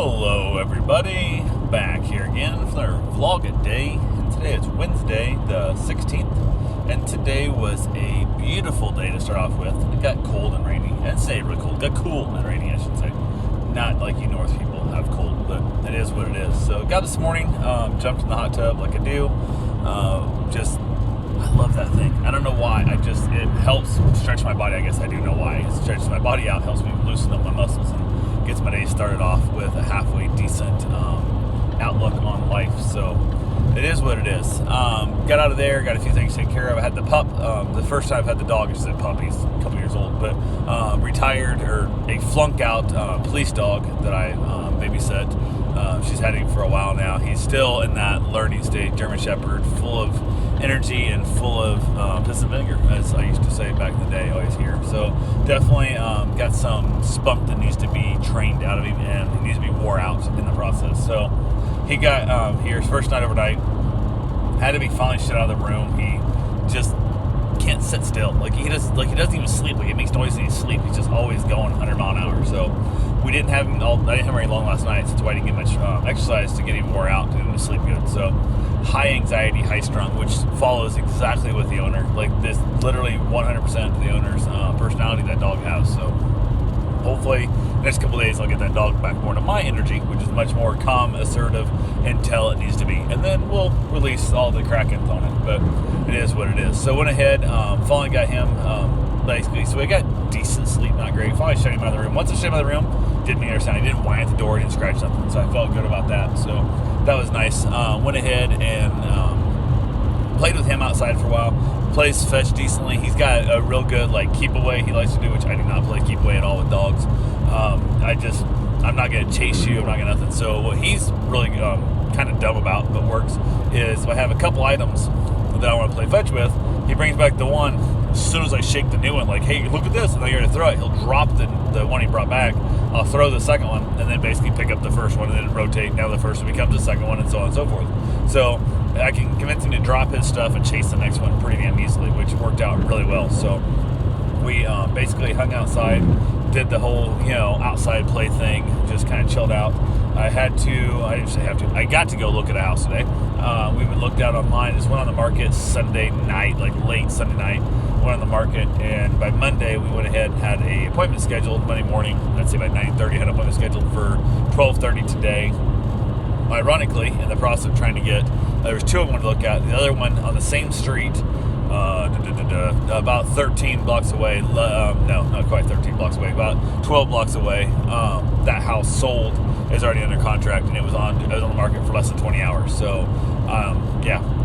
Hello everybody, back here again for our vlog a day, and today is Wednesday the 16th, and today was a beautiful day to start off with. It got cold and rainy, and stayed really cold. It got cool and rainy, I should say. Not like you north people have cold, but it is what it is. So got this morning, jumped in the hot tub like I do. I love that thing. I don't know why. It helps stretch my body. I guess I do know why. It stretches my body out, helps me loosen up my muscles, and gets my day started off with a halfway decent outlook on life. So it is what it is. Got out of there, got a few things taken care of. I had the pup. The first time I've had the dog, I just said pup, he's a couple years old, but retired, or a flunk out police dog that I babysit. She's had him for a while now. He's still in that learning stage, German Shepherd, full of energy and full of piss and vinegar, as I used to say back in the day, always here. So definitely got some spunk that needs to be trained out of him, and he needs to be wore out in the process. So he got here his first night overnight, had to be finally shut out of the room. He just can't sit still. He doesn't even sleep. He makes noise when he sleeps. He's just always going 100 mile an hour. So we didn't have him I didn't have him very long last night, so that's why I didn't get much exercise to get him wore out and to sleep good. So high anxiety, high strung, which follows exactly with the owner. This literally 100% of the owner's personality that dog has. So hopefully the next couple of days I'll get that dog back more to my energy, which is much more calm, assertive, until it needs to be. And then we'll release all the krakens on it. But it is what it is. So went ahead, finally got him basically. So I got decent sleep, not great. Finally shut him out of the room. Once I shut him out of the room, didn't make any sound. He didn't whine at the door, didn't scratch something. So I felt good about that. So that was nice. Went ahead and played with him outside for a while. Plays fetch decently. He's got a real good keep away he likes to do, which I do not play keep away at all with dogs. I'm not going to chase you. I'm not going to nothing. So what he's really kind of dumb about, but works, is if I have a couple items that I want to play fetch with, he brings back the one. As soon as I shake the new one, hey, look at this, and I go to throw it, he'll drop the one he brought back. I'll throw the second one, and then basically pick up the first one, and then rotate. Now the first one becomes the second one, and so on and so forth. So I can convince him to drop his stuff and chase the next one pretty damn easily, which worked out really well. So we basically hung outside, did the whole outside play thing, just kind of chilled out. I got to go look at a house today. We looked out online. Just went on the market Sunday night, late Sunday night. Went on the market, and by Monday we went ahead and had an appointment scheduled. Monday morning, let's say by 9:30, had an appointment scheduled for 12:30 today. Ironically, in the process of trying to get, there was two I wanted to look at. The other one on the same street, about 13 blocks away. No, not quite 13 blocks away. About 12 blocks away. That house sold, is already under contract, and it was on the market for less than 20 hours. So,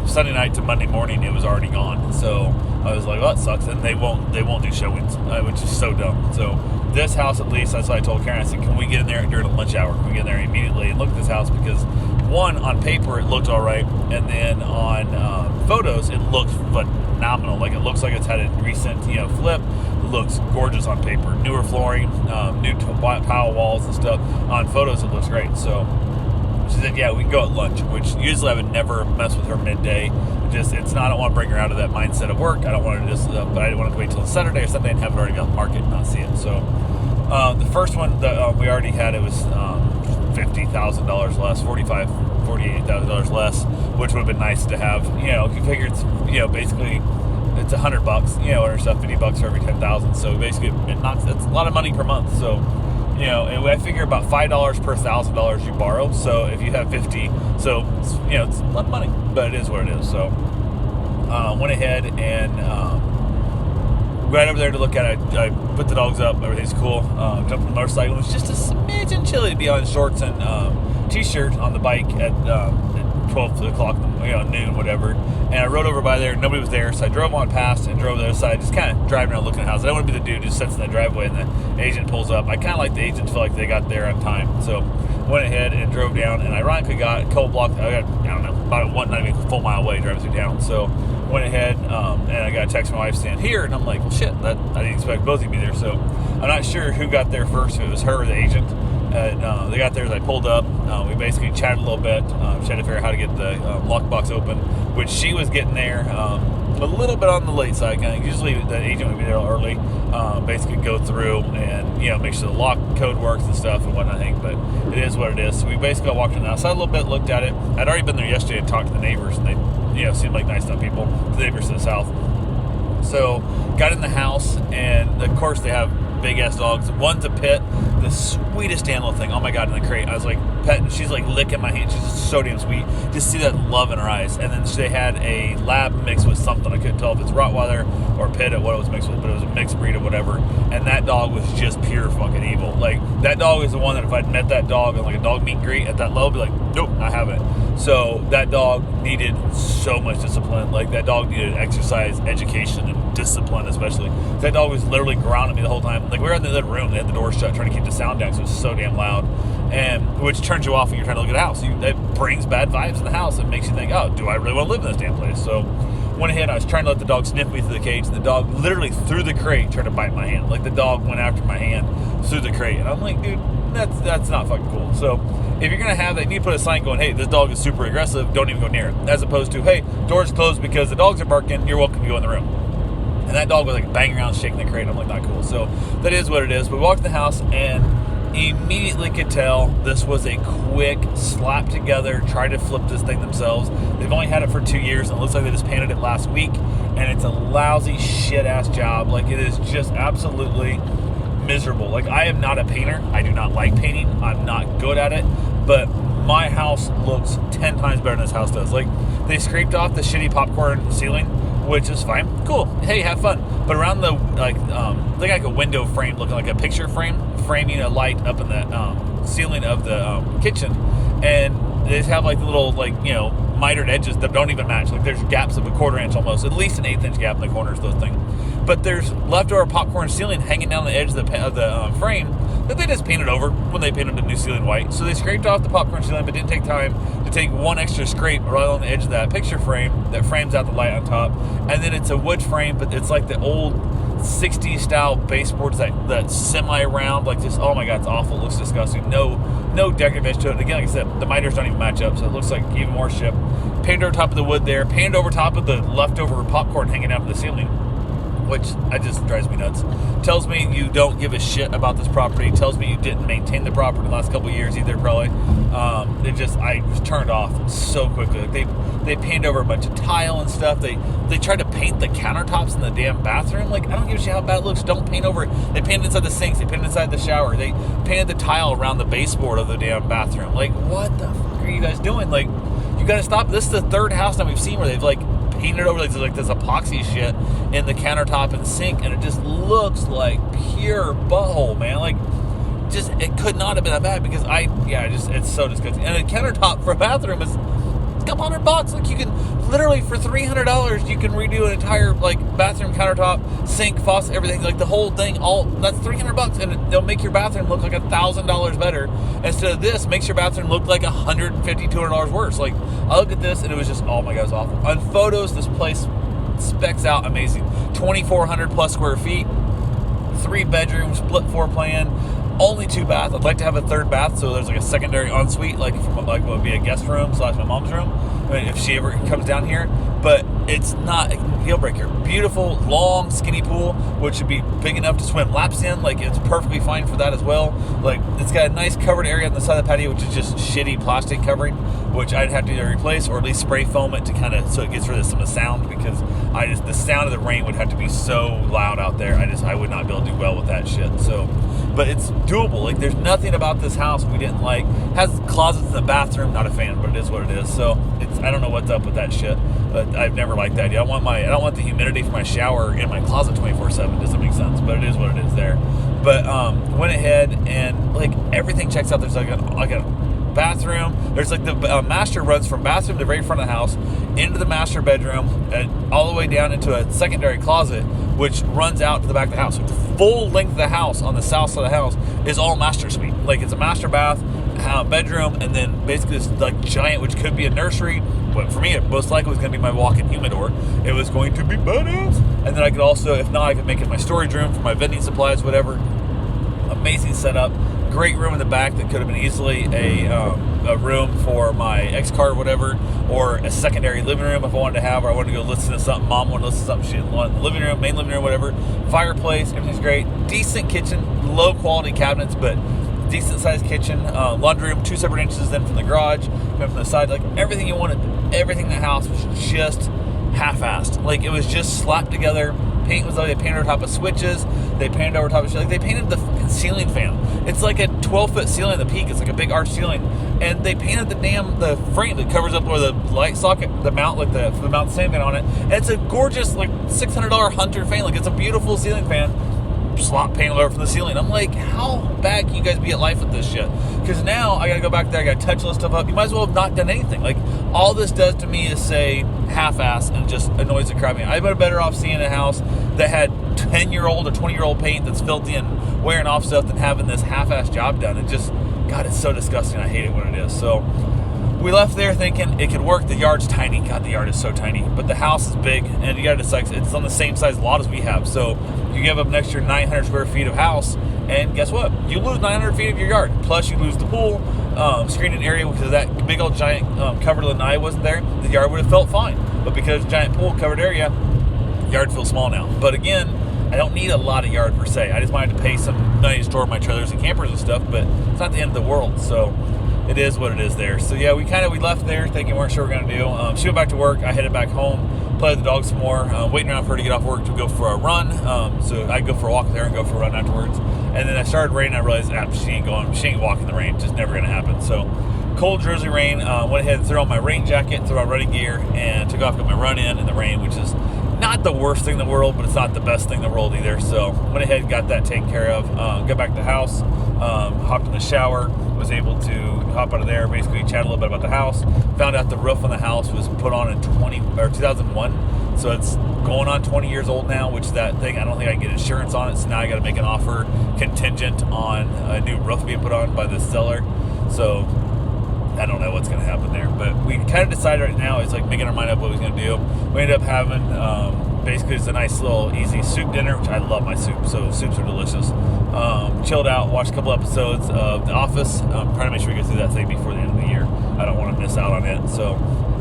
Sunday night to Monday morning, it was already gone. So I was like, well, that sucks. And they won't do showings, which is so dumb. So this house, at least, that's why I told Karen, I said, can we get in there during the lunch hour? Can we get in there immediately and look at this house? Because one, on paper, it looked all right, and then on photos, it looked phenomenal. It looks like it's had a recent, flip. It looks gorgeous on paper. Newer flooring, new tile walls and stuff. On photos, it looks great. So she said, yeah, we can go at lunch, which usually I would never mess with her midday. I don't want to bring her out of that mindset of work. I don't want to but I didn't want to wait till Saturday or Sunday and have it already on the market and not see it. So the first one that we already had, it was $50,000 less, $48,000 less, which would have been nice to have. You figure it's, basically it's $100, or stuff, $50 for every 10,000. So basically, it's a lot of money per month. So, and I figure about $5 per $1,000 you borrow. So if you have 50, so it's a lot of money, but it is what it is. So went ahead and right over there to look at it. I put the dogs up. Everything's cool. Jumped on the motorcycle. It was just a smidgen chilly to be on shorts and t-shirt on the bike at 12 o'clock, noon, whatever. And I rode over by there. Nobody was there, so I drove on past and drove the other side, just kind of driving around looking at the house. I don't want to be the dude who sits in the driveway and the agent pulls up. I kind of like the agent to feel like they got there on time. So went ahead and drove down, and ironically got a couple blocks. I don't know, about not even a full mile away driving through town. So went ahead and I got a text from my wife saying here, and I'm like, well, shit, I didn't expect both of you to be there. So I'm not sure who got there first, if it was her or the agent. They got there as I pulled up. We basically chatted a little bit. She had to figure out how to get the lockbox open, which she was getting there. a little bit on the late side. Usually the agent would be there early, basically go through and make sure the lock code works and stuff and whatnot. But it is what it is. So we basically walked in the outside a little bit, looked at it. I'd already been there yesterday and talked to the neighbors, and they seemed like nice enough people. The neighbors to the south. So got in the house, and of course they have big ass dogs. One's a pit, the sweetest damn little thing. Oh my god, in the crate, I was like petting. She's like licking my hand. She's just so damn sweet. Just see that love in her eyes. And then they had a lab mixed with something. I couldn't tell if it's Rottweiler or pit or what it was mixed with, but it was a mixed breed or whatever. And that dog was just pure fucking evil. Like, that dog is the one that if I'd met that dog on like a dog meet and greet at that level, I'd be like, nope, I haven't. So that dog needed so much discipline. Like, that dog needed exercise, education, and discipline especially. That dog was literally growling at me the whole time. Like, we were in the other room, they had the door shut, trying to keep the sound down, so it was so damn loud. And which turns you off when you're trying to look at a house. It brings bad vibes in the house and makes you think, oh, do I really want to live in this damn place? So went ahead, I was trying to let the dog sniff me through the cage, and the dog literally through the crate tried to bite my hand. Like, the dog went after my hand through the crate, and I'm like, dude, that's not fucking cool. So if you're gonna have that, you need to put a sign going, hey, this dog is super aggressive, don't even go near it, as opposed to, hey, door's closed because the dogs are barking, you're welcome to go in the room. And that dog was like banging around, shaking the crate. I'm like, not cool. So that is what it is. We walked in the house and immediately could tell this was a quick slap together, try to flip this thing themselves. They've only had it for 2 years, and it looks like they just painted it last week, and it's a lousy shit ass job. Like, it is just absolutely miserable. Like, I am not a painter. I do not like painting. I'm not good at it, but my house looks 10 times better than this house does. Like, they scraped off the shitty popcorn ceiling, which is fine. Cool. Hey, have fun. But around the, like a window frame, looking like a picture frame, framing a light up in the ceiling of the kitchen. And they have like the little, mitered edges that don't even match. Like, there's gaps of a 1/4 inch almost, at least an 1/8 inch gap in the corners of those things. But there's leftover popcorn ceiling hanging down the edge of the frame that they just painted over when they painted the new ceiling white. So they scraped off the popcorn ceiling, but didn't take time to take one extra scrape right on the edge of that picture frame that frames out the light on top. And then it's a wood frame, but it's like the old 60s style baseboards that semi-round, like this. Oh my god, it's awful. It looks disgusting. No decorative edge to it. And again, like I said, the miters don't even match up, so it looks like even more shit. Painted over top of the wood there, painted over top of the leftover popcorn hanging out of the ceiling, which just drives me nuts. Tells me you don't give a shit about this property. Tells me you didn't maintain the property in the last couple of years either, probably. I was turned off so quickly. Like, they painted over a bunch of tile and stuff. They tried to paint the countertops in the damn bathroom. Like, I don't give a shit how bad it looks. Don't paint over it. They painted inside the sinks. They painted inside the shower. They painted the tile around the baseboard of the damn bathroom. Like, what the fuck are you guys doing? Like, you gotta stop. This is the third house that we've seen where they've painted over like this epoxy shit in the countertop and sink, and it just looks like pure butthole, man. Like, just, it could not have been that bad because it's so disgusting. And a countertop for a bathroom is a couple $100. Like, you can literally for $300 you can redo an entire bathroom countertop, sink, faucet, everything, like the whole thing. All that's $300, and they'll make your bathroom look like $1,000 better. Instead of this, makes your bathroom look like $150, $200 worse. Like, I look at this and it was just, oh my god, it was awful. On photos, this place specs out amazing. 2,400 plus square feet, 3 bedrooms, split floor plan. Only 2 baths. I'd like to have a 3rd bath, so there's like a secondary ensuite, like what would be a guest room / my mom's room, if she ever comes down here. But it's not a deal breaker. Beautiful, long, skinny pool, which should be big enough to swim laps in. Like, it's perfectly fine for that as well. Like, it's got a nice covered area on the side of the patio, which is just shitty plastic covering, which I'd have to either replace or at least spray foam it to so it gets rid of some of the sound, because the sound of the rain would have to be so loud out there. I would not be able to do well with that shit. So, but it's doable. Like, there's nothing about this house we didn't like. Has closets in the bathroom, not a fan, but it is what it is. So I don't know what's up with that shit, but I've never liked that idea. I don't want the humidity from my shower in my closet 24/7. Doesn't make sense, but it is what it is there. But went ahead and everything checks out. There's like a bathroom. There's the master runs from bathroom to the very front of the house into the master bedroom and all the way down into a secondary closet, which runs out to the back of the house. So the full length of the house on the south side of the house is all master suite. Like, it's a master bath, bedroom, and then basically this giant, which could be a nursery, but for me it most likely was going to be my walk-in humidor. It was going to be badass. And then I could also, if not, I could make it my storage room for my vending supplies, whatever. Amazing setup, great room in the back that could have been easily a room for my X-Car or whatever, or a secondary living room if I wanted to have, or I wanted to go listen to something. Mom wanted to listen to something. She didn't want the living room, main living room, whatever. Fireplace, everything's great. Decent kitchen, low quality cabinets, but decent sized kitchen. Laundry room, 2 separate entrances then from the garage, then from the side. Like everything you wanted, everything in the house was just half-assed. Like it was just slapped together. Paint was like they painted over top of switches. They painted over top of shit. Like they painted the fucking ceiling fan. It's like a 12-foot ceiling at the peak. It's like a big arch ceiling, and they painted the frame that covers up where the light socket, the mount, like the mount the same fan on it. And it's a gorgeous like $600 Hunter fan. Like it's a beautiful ceiling fan. Slot paint over from the ceiling. I'm like, how bad can you guys be at life with this shit? Because now I gotta go back there, I gotta touch all this stuff up. You might as well have not done anything. Like, all this does to me is say half-ass and just annoys the crap out of me. I'd been better off seeing a house that had 10-year-old or 20-year-old paint that's filthy and wearing off stuff than having this half-ass job done. It just, God, it's so disgusting. I hate it when it is. So we left there thinking it could work. The yard's tiny. God, the yard is so tiny. But the house is big, and you gotta decide, it's on the same size lot as we have. So you give up an extra 900 square feet of house, and guess what? You lose 900 feet of your yard. Plus, you lose the pool, screened area, because that big old giant covered lanai wasn't there. The yard would have felt fine. But because giant pool covered area, yard feels small now. But again, I don't need a lot of yard per se. I just wanted to pay some money to store my trailers and campers and stuff, but it's not the end of the world. So it is what it is there. So yeah, we left there thinking we weren't sure what we were going to do. She went back to work. I headed back home, played with the dog some more, waiting around for her to get off work to go for a run. So I'd go for a walk with her and go for a run afterwards. And then I started raining. I realized she ain't walking in the rain. It's just never going to happen. So cold drizzly rain. Went ahead and threw on my rain jacket, threw on running gear, and took off, got my run in the rain, which is not the worst thing in the world, but it's not the best thing in the world either. So went ahead and got that taken care of. Got back to the house, hopped in the shower, was able to hop out of there, basically chat a little bit about the house. Found out the roof on the house was put on in 2001, so it's going on 20 years old now, which that thing, I don't think I can get insurance on it, so now I got to make an offer contingent on a new roof being put on by the seller. So I don't know what's going to happen there, but we kind of decided right now, it's like making our mind up what we was going to do. We ended up having basically it's a nice little easy soup dinner, which I love my soup, so soups are delicious. Chilled out, watched a couple episodes of The Office. Trying to make sure we get through that thing before the end of the year. I don't want to miss out on it. So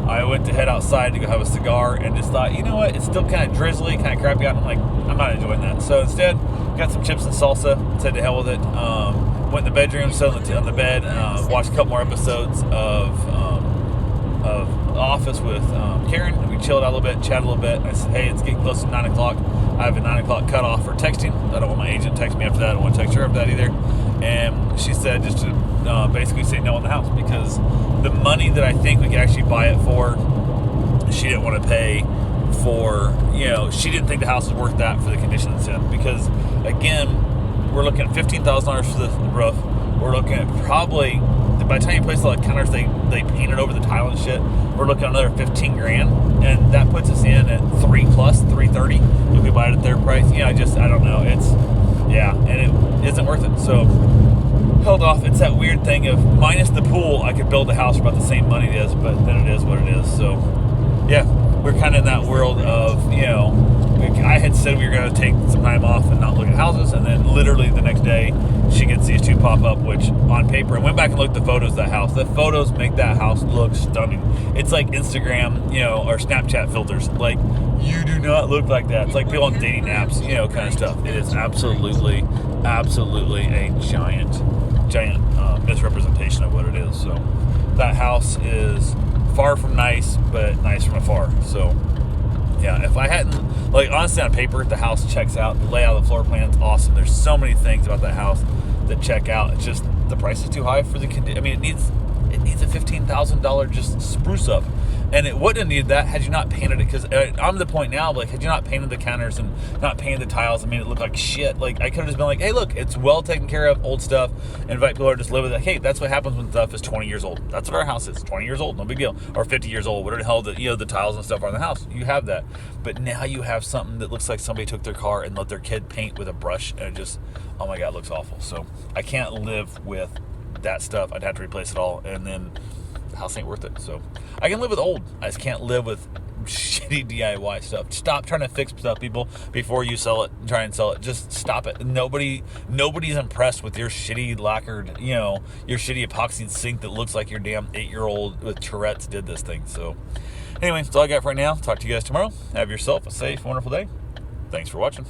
I went to head outside to go have a cigar and just thought, you know what, it's still kind of drizzly, kind of crappy out. I'm like, I'm not enjoying that. So instead, got some chips and salsa, said to hell with it. Went in the bedroom, sat on the bed, watched a couple more episodes of The Office with Karen, and we chilled out a little bit, chatted a little bit. I said, hey, it's getting close to 9 o'clock. I have a 9 o'clock cutoff for texting. I don't want my agent to text me after that. I don't want to text her after that either. And she said just to basically say no in the house, because the money that I think we could actually buy it for, she didn't want to pay for, she didn't think the house was worth that for the condition it's in. Because, again, we're looking at $15,000 for the roof. We're looking at probably, by the time you place all the counters, they painted over the tile and shit. We're looking at another $15,000, and that puts us in at $330 if we buy it at their price. I don't know. And it isn't worth it. So held off. It's that weird thing of minus the pool, I could build a house for about the same money it is, but then it is what it is. So yeah, we're kind of in that world of, I had said we were going to take some time off and not look at houses, and then literally the next day she gets these two pop up, which on paper, and went back and looked at the photos of that house. The photos make that house look stunning. It's like Instagram, or Snapchat filters. Like, you do not look like that. It's like people on dating apps, kind of stuff. It is absolutely a giant misrepresentation of what it is. So that house is far from nice, but nice from afar. So yeah, if I hadn't, honestly, on paper, the house checks out. The layout of the floor plan is awesome. There's so many things about that house that check out. It's just the price is too high for the condition. I mean, it needs a $15,000 just spruce up, and it wouldn't have needed that had you not painted it. Because I'm at the point now, had you not painted the counters and not painted the tiles and made it look like shit, I could have just been like, hey, look, it's well taken care of, old stuff, and invite people to just live with it. Hey, that's what happens when stuff is 20 years old. That's what our house is, 20 years old, no big deal, or 50 years old, whatever the hell the tiles and stuff are in the house. You have that, but now you have something that looks like somebody took their car and let their kid paint with a brush, and it just, oh my God, it looks awful. So I can't live with that stuff. I'd have to replace it all, and then the house ain't worth it. So I can live with old. I just can't live with shitty DIY stuff. Stop trying to fix stuff, people, before you sell it and try and sell it. Just stop it. Nobody's impressed with your shitty lacquered, your shitty epoxy sink that looks like your damn 8-year-old with Tourette's did this thing. So anyway, that's all I got for right now. Talk to you guys tomorrow. Have yourself a safe, wonderful day. Thanks for watching.